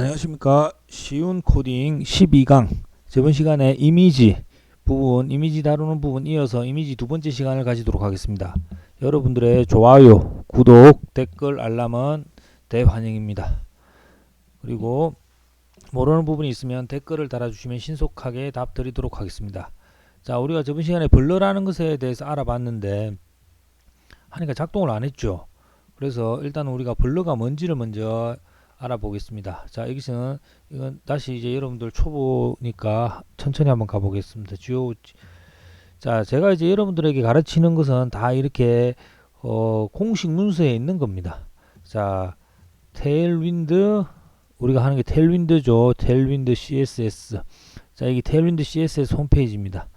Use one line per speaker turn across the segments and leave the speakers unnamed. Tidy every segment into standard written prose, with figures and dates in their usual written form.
안녕하십니까. 쉬운 코딩 12강. 저번 시간에 이미지 부분, 이미지 다루는 부분 이어서 이미지 두 번째 시간을 가지도록 하겠습니다. 여러분들의 좋아요, 구독, 댓글, 알람은 대환영입니다. 그리고 모르는 부분이 있으면 댓글을 달아주시면 신속하게 답 드리도록 하겠습니다. 자, 우리가 저번 시간에 블러라는 것에 대해서 알아봤는데 하니까 작동을 안 했죠. 그래서 일단 우리가 블러가 뭔지를 먼저 알아보겠습니다. 자, 여기서는 이건 다시 이제 여러분들 초보니까 천천히 한번 가보겠습니다. 자, 제가 이제 여러분들에게 가르치는 것은 다 이렇게 공식 문서에 있는 겁니다. 자, 테일윈드, 우리가 하는 게 테일윈드죠. 테일윈드 CSS. 자, 이게 테일윈드 CSS 홈페이지입니다.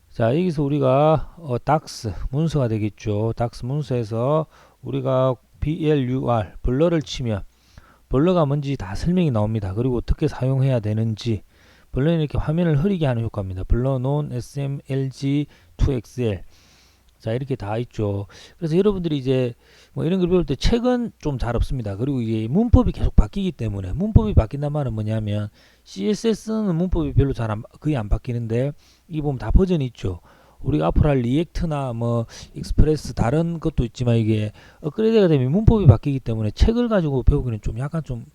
자, 여기서 우리가 닥스 문서가 되겠죠. 닥스 문서에서 우리가 blur 블러를 치면 블러가 뭔지 다 설명이 나옵니다. 그리고 어떻게 사용해야 되는지, 블러는 이렇게 화면을 흐리게 하는 효과입니다. 블러 non smlg2xl. 자, 이렇게 다 있죠. 그래서 여러분들이 이제 뭐 이런 걸 배울 때 책은 좀 잘 없습니다. 그리고 이게 문법이 계속 바뀌기 때문에, 문법이 바뀐단 말은 뭐냐면 CSS는 문법이 별로 거의 안 바뀌는데 이 보면 다 버전이 있죠. 우리가 앞으로 할 리액트나 뭐 익스프레스 다른 것도 있지만 이게 업그레이드가 되면 문법이 바뀌기 때문에 책을 가지고 배우기는 좀 약간 좀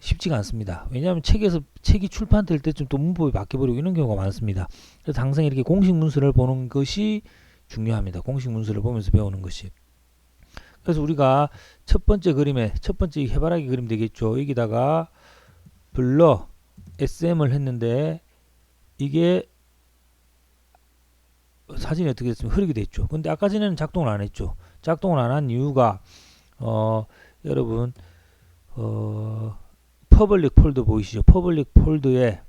쉽지가 않습니다. 왜냐하면 책이 출판될 때쯤 또 문법이 바뀌어버리고 이런 경우가 많습니다. 그래서 항상 이렇게 공식 문서를 보는 것이 중요합니다. 공식 문서를 보면서 배우는 것이. 그래서 우리가 첫 번째 해바라기 그림 되겠죠. 여기다가 블러 SM을 했는데 이게 사진이 어떻게 됐으면 흐리게 됐죠. 근데 아까 전에는 작동을 안 했죠. 작동을 안 한 이유가 여러분 퍼블릭 폴더 보이시죠? 퍼블릭 폴더에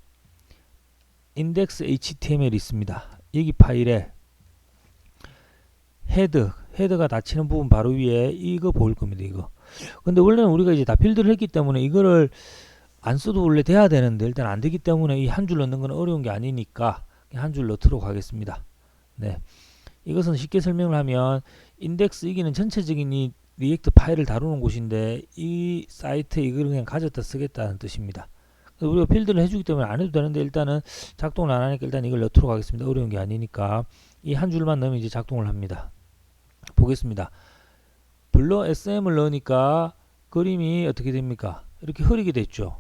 index html 있습니다. 여기 파일에 헤드가 닫히는 부분 바로 위에 이거 보일 겁니다. 이거. 근데 원래는 우리가 이제 다 필드를 했기 때문에 이거를 안 써도 원래 돼야 되는데 일단 안 되기 때문에 이 한 줄 넣는 건 어려운 게 아니니까 한 줄 넣도록 하겠습니다. 네. 이것은 쉽게 설명을 하면 인덱스 이기는 전체적인 이 리액트 파일을 다루는 곳인데 이 사이트에 이걸 그냥 가졌다 쓰겠다는 뜻입니다. 우리가 필드를 해주기 때문에 안 해도 되는데 일단은 작동을 안 하니까 일단 이걸 넣도록 하겠습니다. 어려운 게 아니니까 이 한 줄만 넣으면 이제 작동을 합니다. 보겠습니다. 블러 SM을 넣으니까 그림이 어떻게 됩니까? 이렇게 흐리게 됐죠.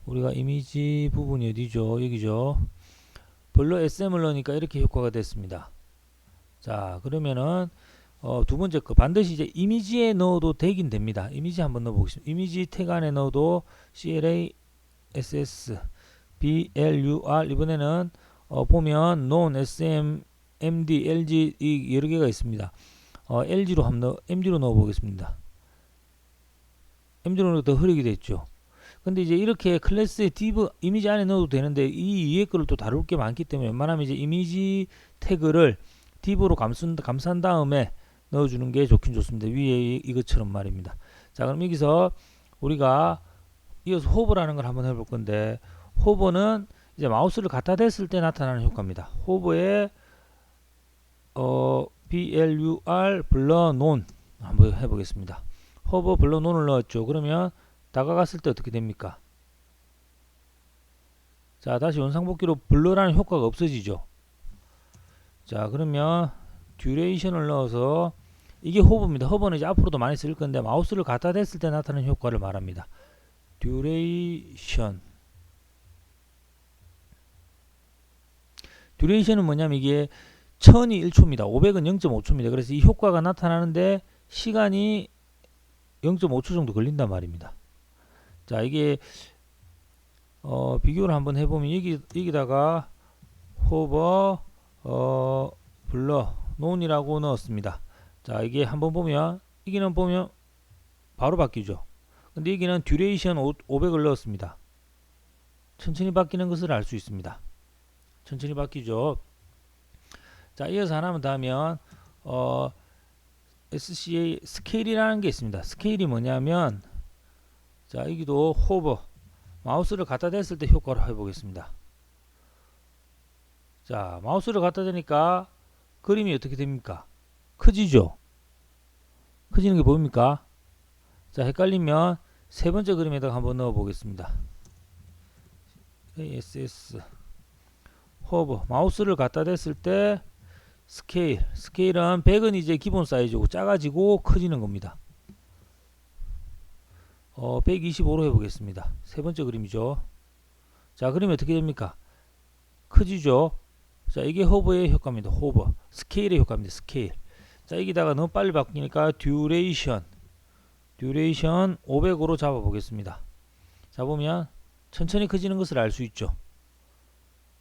우리가 이미지 부분이 어디죠? 여기죠. 블러 SM을 넣으니까 이렇게 효과가 됐습니다. 자, 그러면은 두 번째 거 반드시 이제 이미지에 넣어도 되긴 됩니다. 이미지 한번 넣어보겠습니다. 이미지 태그 안에 넣어도 CLA, SS, BLUR 이번에는 보면 non, SM, MD, LG 이 여러 개가 있습니다. MD로 넣어보겠습니다. MD로 넣어도 더 흐리게 됐죠. 근데 이제 이렇게 클래스의 div 이미지 안에 넣어도 되는데 이 위에 거를 또 다룰 게 많기 때문에 웬만하면 이제 이미지 태그를 div로 감싼 다음에 넣어주는 게 좋긴 좋습니다. 위에 이것처럼 말입니다. 자, 그럼 여기서 우리가 이어서 호버라는 걸 한번 해볼 건데 호버는 이제 마우스를 갖다 댔을 때 나타나는 효과입니다. 호버에 blur 블러 논 한번 해보겠습니다. 호버 블러 논을 넣었죠. 그러면 다가갔을 때 어떻게 됩니까? 자, 다시 원상복귀로 블러라는 효과가 없어지죠. 자, 그러면 듀레이션을 넣어서 이게 호버입니다. 호버는 이제 앞으로도 많이 쓸 건데 마우스를 갖다 댔을 때 나타나는 효과를 말합니다. 듀레이션은 뭐냐면 이게 1000이 1초입니다. 500은 0.5초입니다. 그래서 이 효과가 나타나는데 시간이 0.5초 정도 걸린단 말입니다. 자, 이게 비교를 한번 해보면 여기다가 호버 블러 논이라고 넣었습니다. 자, 이게 한번 보면 여기는 보면 바로 바뀌죠. 근데 여기는 듀레이션 500을 넣었습니다. 천천히 바뀌는 것을 알 수 있습니다. 천천히 바뀌죠. 자, 이어서 하나만 더 하면 SCA 스케일이라는 게 있습니다. 스케일이 뭐냐면 자, 여기도 호버 마우스를 갖다 댔을 때 효과를 해보겠습니다. 자, 마우스를 갖다 대니까 그림이 어떻게 됩니까? 커지죠? 커지는 게 보입니까? 자, 헷갈리면 세 번째 그림에다가 한번 넣어 보겠습니다. ASS 호버 마우스를 갖다 댔을 때 스케일은 100은 이제 기본 사이즈고 작아지고 커지는 겁니다. 125로 해보겠습니다. 세 번째 그림이죠. 자, 그림이 어떻게 됩니까? 커지죠. 자, 이게 호버의 효과입니다. 호버 스케일의 효과입니다. 스케일. 자, 여기다가 너무 빨리 바뀌니까 듀레이션 500으로 잡아 보겠습니다. 잡으면 천천히 커지는 것을 알 수 있죠.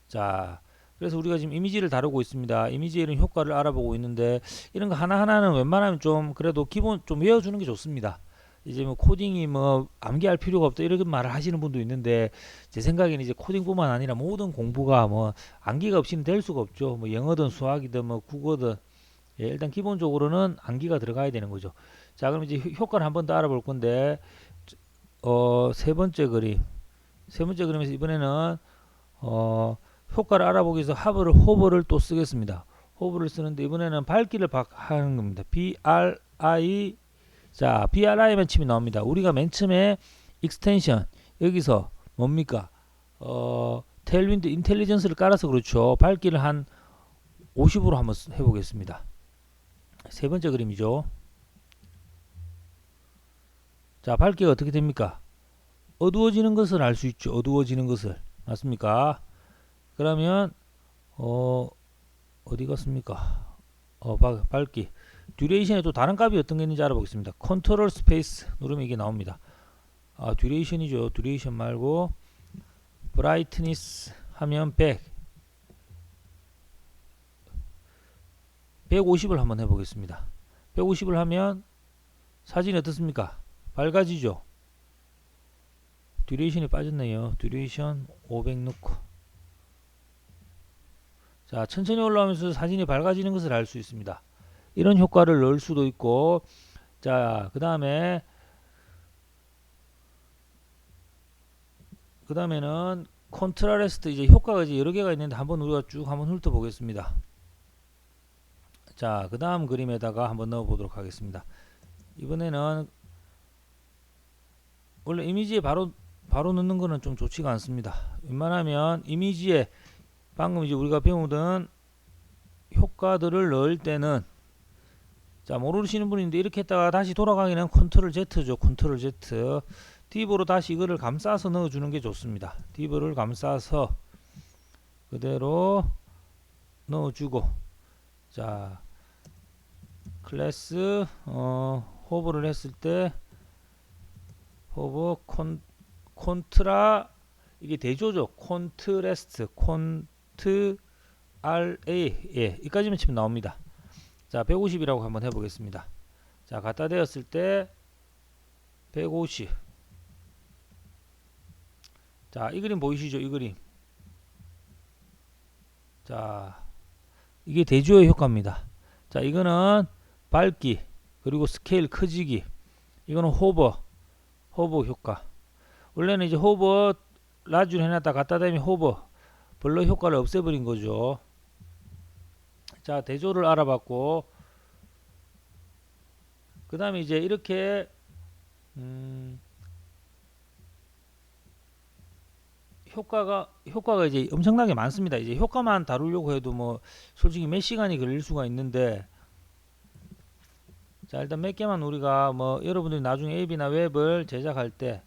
자, 그래서 우리가 지금 이미지를 다루고 있습니다. 이미지에 이런 효과를 알아보고 있는데 이런 거 하나하나는 웬만하면 좀 그래도 기본 좀 외워주는 게 좋습니다. 이제 뭐 코딩이 뭐 암기할 필요가 없다 이렇게 말을 하시는 분도 있는데 제 생각에는 이제 코딩뿐만 아니라 모든 공부가 뭐 암기가 없이는 될 수가 없죠. 뭐 영어든 수학이든 뭐 국어든 예, 일단 기본적으로는 암기가 들어가야 되는 거죠. 자, 그럼 이제 효과를 한 번 더 알아볼 건데 세 번째 그림에서 이번에는 효과를 알아보기 위해서 호버를 또 쓰겠습니다. 호버를 쓰는데 이번에는 밝기를 하는 겁니다. BRI. 자, BRI만 치면 나옵니다. 우리가 맨 처음에 익스텐션 여기서 뭡니까? 테일윈드 인텔리전스를 깔아서 그렇죠. 밝기를 한 50으로 한번 해보겠습니다. 세 번째 그림이죠. 자, 밝기가 어떻게 됩니까? 어두워지는 것을 알 수 있죠. 어두워지는 것을. 맞습니까? 그러면 어디 갔습니까? 밝기. 듀레이션에 또 다른 값이 어떤 게 있는지 알아보겠습니다. 컨트롤 스페이스 누르면 이게 나옵니다. 듀레이션이죠. 듀레이션 말고 브라이트니스 하면 150을 한번 해보겠습니다. 150을 하면 사진이 어떻습니까? 밝아지죠. 듀레이션이 빠졌네요. 듀레이션 500 넣고 자, 천천히 올라오면서 사진이 밝아지는 것을 알 수 있습니다. 이런 효과를 넣을 수도 있고 자, 그 다음에는 컨트라스트 이제 효과가 이제 여러 개가 있는데 한번 우리가 쭉 한번 훑어보겠습니다. 자, 그 다음 그림에다가 한번 넣어보도록 하겠습니다. 이번에는 원래 이미지에 바로 넣는 거는 좀 좋지가 않습니다. 웬만하면 이미지에 방금 이제 우리가 배우던 효과들을 넣을 때는 자, 모르시는 분인데 이렇게 했다가 다시 돌아가기는 컨트롤 Z죠. 컨트롤 Z. 딥으로 다시 이거를 감싸서 넣어주는 게 좋습니다. 딥을 감싸서 그대로 넣어주고 자, 클래스 호버를 했을 때 호버 콘트라 이게 대조죠. 콘트레스트 예, 이까지만 치면 나옵니다. 자, 150이라고 한번 해보겠습니다. 자, 갖다 대었을 때 150. 자, 이 그림 보이시죠? 이 그림. 자, 이게 대조의 효과입니다. 자, 이거는 밝기 그리고 스케일 커지기. 이거는 호버 효과. 원래는 이제 호버 라지로 해놨다 갖다 대면 호버 블러 효과를 없애버린 거죠. 자, 대조를 알아봤고 그 다음에 이제 이렇게 효과가 이제 엄청나게 많습니다. 이제 효과만 다루려고 해도 뭐 솔직히 몇 시간이 걸릴 수가 있는데 자, 일단 몇 개만 우리가 뭐 여러분들이 나중에 앱이나 웹을 제작할 때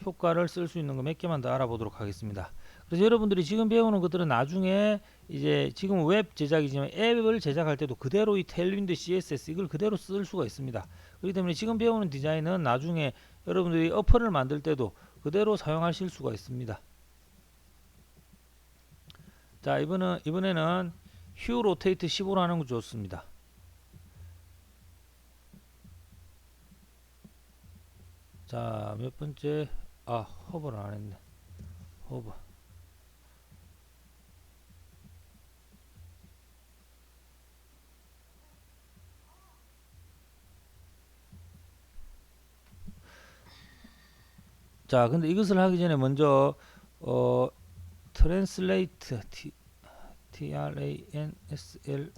효과를 쓸 수 있는 거 몇 개만 더 알아보도록 하겠습니다. 그래서 여러분들이 지금 배우는 것들은 나중에 이제 지금 웹 제작이지만 앱을 제작할 때도 그대로 이 테일윈드 CSS 이걸 그대로 쓸 수가 있습니다. 그렇기 때문에 지금 배우는 디자인은 나중에 여러분들이 어플을 만들 때도 그대로 사용하실 수가 있습니다. 자, 이번에는 휴 로테이트 15로 하는 거 좋습니다. 자, 몇 번째 허버를 안 했네. 허버. 자, 근데 이것을 하기 전에 먼저 트랜슬레이트 TRANSL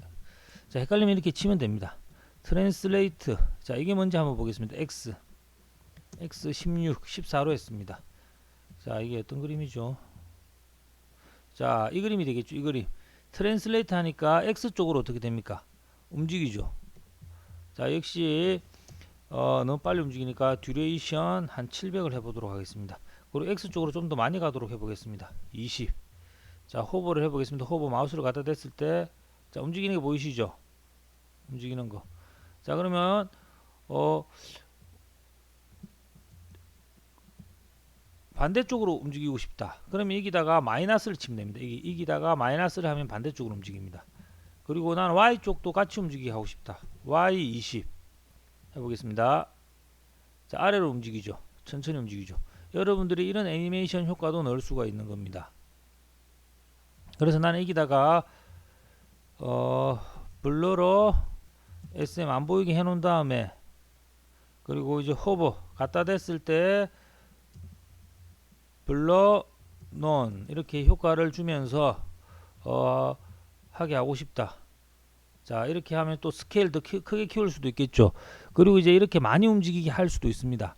자, 헷갈리면 이렇게 치면 됩니다. 트랜슬레이트 자, 이게 뭔지 한번 보겠습니다. X x16 14로 했습니다. 자, 이게 어떤 그림이죠? 자, 이 그림이 되겠죠. 이 그림 트랜슬레이트 하니까 X쪽으로 어떻게 됩니까? 움직이죠. 자, 역시 너무 빨리 움직이니까 듀레이션 한 700을 해보도록 하겠습니다. 그리고 X쪽으로 좀 더 많이 가도록 해보겠습니다. 20. 자, 호버를 해보겠습니다. 호버 마우스를 갖다 댔을 때, 자, 움직이는 게 보이시죠? 움직이는 거. 자, 그러면 반대쪽으로 움직이고 싶다. 그러면 여기다가 마이너스를 치면 됩니다. 여기다가 마이너스를 하면 반대쪽으로 움직입니다. 그리고 나는 Y쪽도 같이 움직이게 하고 싶다. Y20 해보겠습니다. 자, 아래로 움직이죠. 천천히 움직이죠. 여러분들이 이런 애니메이션 효과도 넣을 수가 있는 겁니다. 그래서 나는 여기다가 블러로 SM 안 보이게 해 놓은 다음에, 그리고 이제 호버 갖다 댔을 때 블러 논 이렇게 효과를 주면서 하게 하고 싶다. 자, 이렇게 하면 또 스케일 더 크게 키울 수도 있겠죠. 그리고 이제 이렇게 많이 움직이게 할 수도 있습니다.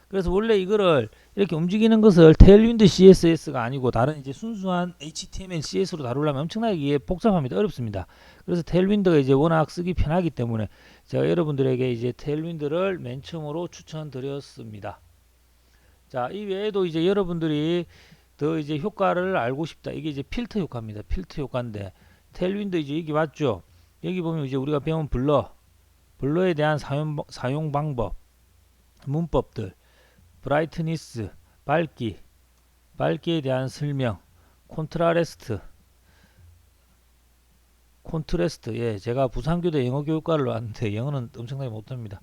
그래서 원래 이거를 이렇게 움직이는 것을 테일윈드 CSS가 아니고 다른 이제 순수한 HTML, CS로 다루려면 엄청나게 이게 복잡합니다. 어렵습니다. 그래서 테일윈드가 이제 워낙 쓰기 편하기 때문에 제가 여러분들에게 이제 테일윈드를 맨 처음으로 추천드렸습니다. 자, 이 외에도 이제 여러분들이 더 이제 효과를 알고 싶다. 이게 이제 필터 효과입니다. 필터 효과인데 테일윈드 이제 여기 맞죠? 여기 보면 이제 우리가 배운 블러에 대한 사용 방법, 문법들, 브라이트니스, 밝기에 대한 설명, 콘트라스트, 예, 제가 부산교대 영어 교육과를 왔는데 영어는 엄청나게 못합니다.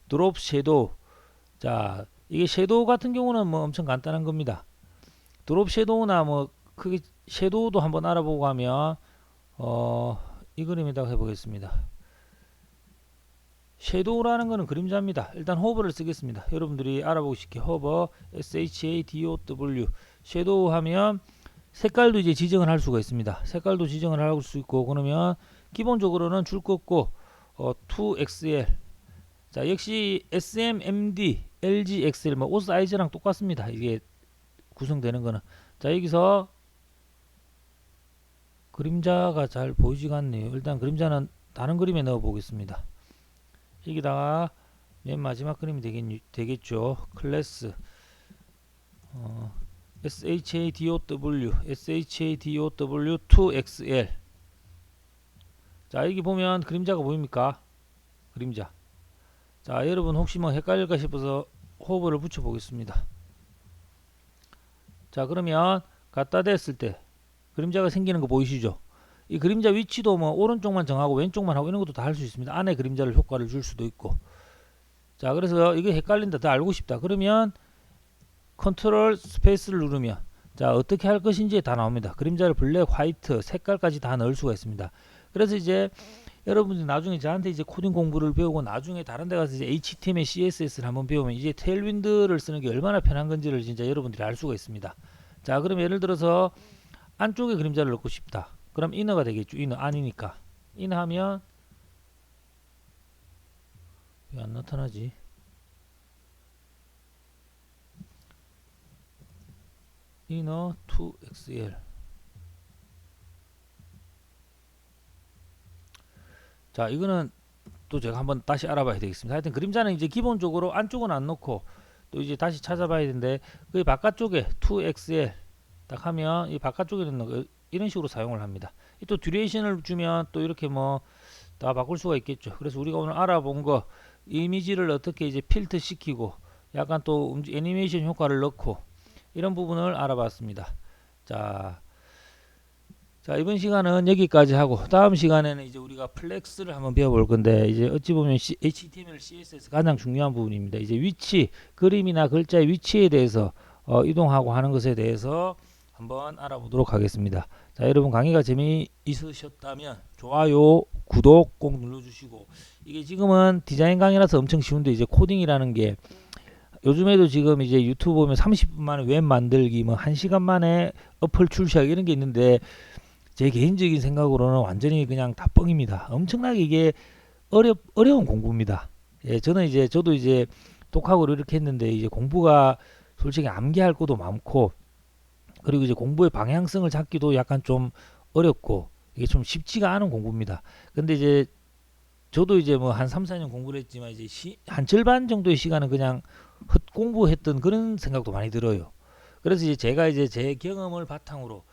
드롭 섀도우. 자, 이게 섀도우 같은 경우는 뭐 엄청 간단한 겁니다. 드롭 섀도우나 뭐 크게 섀도우도 한번 알아보고 하면 이 그림에다가 해보겠습니다. 섀도우라는 것은 그림자입니다. 일단 호버를 쓰겠습니다. 여러분들이 알아보고 싶게 호버 SHADOW 섀도우 하면 색깔도 이제 지정을 할 수가 있습니다. 색깔도 지정을 할 수 있고, 그러면 기본적으로는 줄 거 없고 2XL. 자, 역시 SMMD, LGXL 뭐 옷 사이즈랑 똑같습니다. 이게 구성되는 거는. 자, 여기서 그림자가 잘 보이지가 않네요. 일단 그림자는 다른 그림에 넣어 보겠습니다. 여기다가 맨 마지막 그림이 되겠죠. 클래스 SHADOW 2XL. 자, 여기 보면 그림자가 보입니까? 그림자. 자, 여러분 혹시 뭐 헷갈릴까 싶어서 호버를 붙여 보겠습니다. 자, 그러면 갖다 댔을 때 그림자가 생기는 거 보이시죠? 이 그림자 위치도 뭐 오른쪽만 정하고 왼쪽만 하고 이런 것도 다 할 수 있습니다. 안에 그림자를 효과를 줄 수도 있고. 자, 그래서 이게 헷갈린다, 더 알고 싶다. 그러면 컨트롤 스페이스를 누르면 자, 어떻게 할 것인지 다 나옵니다. 그림자를 블랙, 화이트, 색깔까지 다 넣을 수가 있습니다. 그래서 이제 여러분들이 나중에 저한테 이제 코딩 공부를 배우고 나중에 다른 데 가서 이제 HTML, CSS를 한번 배우면 이제 테일윈드를 쓰는 게 얼마나 편한 건지를 진짜 여러분들이 알 수가 있습니다. 자, 그럼 예를 들어서 안쪽에 그림자를 넣고 싶다. 그럼 이너가 되겠죠. 이너 아니니까. 이너 하면 왜 안 나타나지? 이너 2XL. 자, 이거는 또 제가 한번 다시 알아봐야 되겠습니다. 하여튼 그림자는 이제 기본적으로 안쪽은 안 넣고 또 이제 다시 찾아봐야 되는데 그 바깥쪽에 2XL 딱 하면 이 바깥쪽에는 이런 식으로 사용을 합니다. 또 듀레이션을 주면 또 이렇게 뭐 다 바꿀 수가 있겠죠. 그래서 우리가 오늘 알아본 거 이미지를 어떻게 이제 필터 시키고 약간 또 애니메이션 효과를 넣고 이런 부분을 알아봤습니다. 자, 이번 시간은 여기까지 하고 다음 시간에는 이제 우리가 플렉스를 한번 배워볼 건데 이제 어찌 보면 HTML, CSS 가장 중요한 부분입니다. 이제 위치, 그림이나 글자의 위치에 대해서 이동하고 하는 것에 대해서 한번 알아보도록 하겠습니다. 자, 여러분 강의가 재미있으셨다면 좋아요, 구독 꼭 눌러주시고, 이게 지금은 디자인 강의라서 엄청 쉬운데 이제 코딩이라는 게 요즘에도 지금 이제 유튜브 보면 30분 만에 웹 만들기, 뭐 1시간 만에 어플 출시하기 이런 게 있는데 제 개인적인 생각으로는 완전히 그냥 다 뻥입니다. 엄청나게 이게 어려운 공부입니다. 예, 저도 이제 독학으로 이렇게 했는데 이제 공부가 솔직히 암기할 것도 많고 그리고 이제 공부의 방향성을 잡기도 약간 좀 어렵고 이게 좀 쉽지가 않은 공부입니다. 근데 이제 저도 이제 뭐 한 3, 4년 공부를 했지만 이제 한 절반 정도의 시간은 그냥 헛공부했던 그런 생각도 많이 들어요. 그래서 이제 제가 이제 제 경험을 바탕으로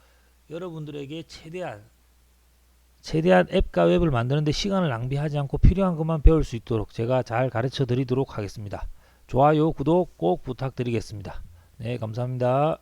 여러분들에게 최대한 앱과 웹을 만드는데 시간을 낭비하지 않고 필요한 것만 배울 수 있도록 제가 잘 가르쳐 드리도록 하겠습니다. 좋아요, 구독 꼭 부탁드리겠습니다. 네, 감사합니다.